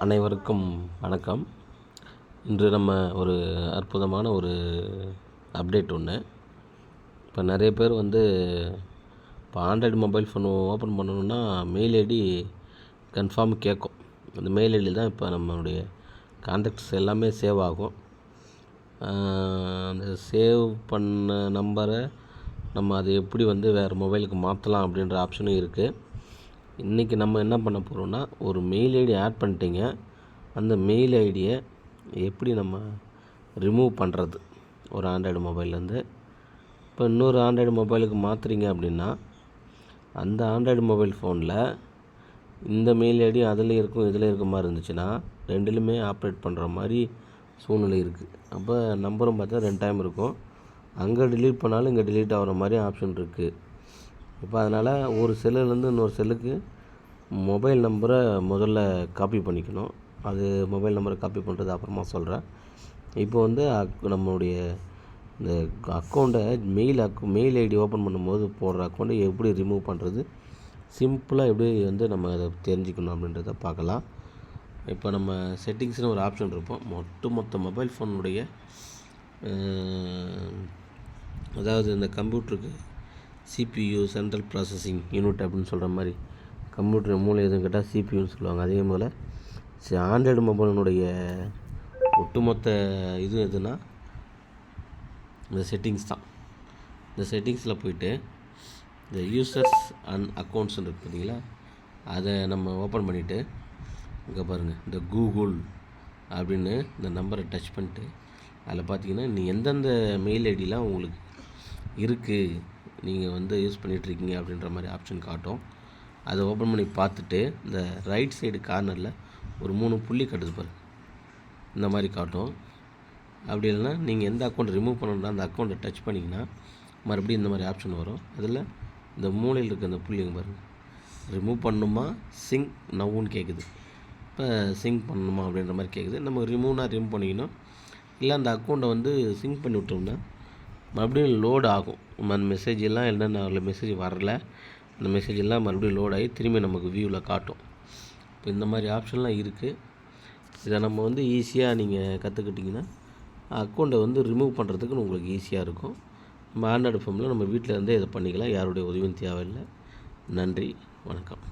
அனைவருக்கும் வணக்கம். இன்று நம்ம ஒரு அற்புதமான ஒரு அப்டேட் ஒன்று. இப்போ நிறைய பேர் இப்போ ஆண்ட்ராய்டு மொபைல் ஃபோன் ஓப்பன் பண்ணணுன்னா மெயில் ஐடி கன்ஃபார்ம் கேட்கும். அந்த மெயில் ஐடி தான் இப்போ நம்மளுடைய கான்டாக்ட்ஸ் எல்லாமே சேவ் ஆகும். அந்த சேவ் பண்ண நம்பரை நம்ம அதை எப்படி வேறு மொபைலுக்கு மாற்றலாம் அப்படின்ற ஆப்ஷனும் இருக்குது. இன்றைக்கி நம்ம என்ன பண்ண போகிறோம்னா, ஒரு மெயில் ஐடி ஆட் பண்ணிட்டீங்க, அந்த மெயில் ஐடியை எப்படி நம்ம ரிமூவ் பண்ணுறது ஒரு ஆண்ட்ராய்டு மொபைல்லேருந்து. இப்போ இன்னொரு ஆண்ட்ராய்டு மொபைலுக்கு மாற்றுறீங்க அப்படின்னா, அந்த ஆண்ட்ராய்டு மொபைல் ஃபோனில் இந்த மெயில் ஐடி அதில் இருக்கும் இதில் இருக்க மாதிரி இருந்துச்சுன்னா ரெண்டுலேயுமே ஆப்ரேட் பண்ணுற மாதிரி சூழ்நிலை இருக்குது. அப்போ நம்பரும் பார்த்தா 2 டைம் இருக்கும். அங்கே டிலீட் பண்ணாலும் இங்கே டிலீட் ஆகிற மாதிரி ஆப்ஷன் இருக்குது. இப்போ அதனால் ஒரு செல்லுலேருந்து இன்னொரு செல்லுக்கு மொபைல் நம்பரை முதல்ல காப்பி பண்ணிக்கணும். அது மொபைல் நம்பரை காப்பி பண்ணுறது அப்புறமா சொல்கிறேன். இப்போ நம்மளுடைய இந்த அக்கௌண்ட்டை மெயில் ஐடி ஓப்பன் பண்ணும்போது போடுற அக்கௌண்ட்டை எப்படி ரிமூவ் பண்ணுறது, சிம்பிளாக எப்படி நம்ம அதை தெரிஞ்சுக்கணும் அப்படின்றத பார்க்கலாம். இப்போ நம்ம செட்டிங்ஸ்னு ஒரு ஆப்ஷன் இருப்போம். மொத்த மொபைல் ஃபோனுடைய அதாவது இந்த கம்ப்யூட்டருக்கு CPU சென்ட்ரல் ப்ராசஸிங் யூனிட் அப்படின்னு சொல்கிற மாதிரி, கம்ப்யூட்டர் மூளை எதுவும் கேட்டால் CPUன்னு சொல்லுவாங்க. அதே போல் ஆண்ட்ராய்டு மொபைலினுடைய ஒட்டுமொத்த இது எதுனா இந்த செட்டிங்ஸ் தான். இந்த செட்டிங்ஸில் போயிட்டு இந்த யூசர்ஸ் அண்ட் அக்கௌண்ட்ஸ்ன்னு இருக்குது பார்த்தீங்களா, அதை நம்ம ஓப்பன் பண்ணிவிட்டு இங்கே பாருங்கள், இந்த கூகுள் அப்படின்னு இந்த நம்பரை டச் பண்ணிட்டு அதில் பார்த்தீங்கன்னா நீ எந்தெந்த மெயில் ஐடிலாம் உங்களுக்கு இருக்குது, நீங்கள் யூஸ் பண்ணிகிட்ருக்கீங்க அப்படின்ற மாதிரி ஆப்ஷன் காட்டும். அதை ஓப்பன் பண்ணி பார்த்துட்டு இந்த ரைட் சைடு கார்னரில் ஒரு 3 புள்ளி கட்டுது பாருங்கள், இந்த மாதிரி காட்டும். அப்படி இல்லைன்னா நீங்கள் எந்த அக்கௌண்ட் ரிமூவ் பண்ணணுன்னா அந்த அக்கௌண்ட்டை டச் பண்ணிங்கன்னா மறுபடியும் இந்த மாதிரி ஆப்ஷன் வரும். அதில் இந்த மூலையில் இருக்க இந்த புள்ளிங்க பாருங்கள், ரிமூவ் பண்ணணுமா சிங்க் நவ்வுன்னு கேட்குது. இப்போ சிங்க் பண்ணணுமா அப்படின்ற மாதிரி கேட்குது. நம்ம ரிமூவ்னா ரிமூவ் பண்ணிக்கணும். இல்லை அந்த அக்கௌண்ட்டை சிங்க் பண்ணி விட்டோம்னா மறுபடியும் லோட் ஆகும். அந்த மெசேஜ் எல்லாம் என்னென்ன மெசேஜ் வரல, அந்த மெசேஜ் எல்லாம் மறுபடியும் லோட் ஆகி திரும்பி நமக்கு வியூவில் காட்டும். இப்போ இந்த மாதிரி ஆப்ஷன்லாம் இருக்குது. இதை நம்ம ஈஸியாக நீங்கள் கற்றுக்கிட்டிங்கன்னா அக்கௌண்ட்டை ரிமூவ் பண்ணுறதுக்கு உங்களுக்கு ஈஸியாக இருக்கும். நம்ம ஆண்ட்ராய்டு ஃபோனில் நம்ம வீட்டில் இருந்தே இதை பண்ணிக்கலாம். யாருடைய உதவியும் தேவையில்லை. நன்றி, வணக்கம்.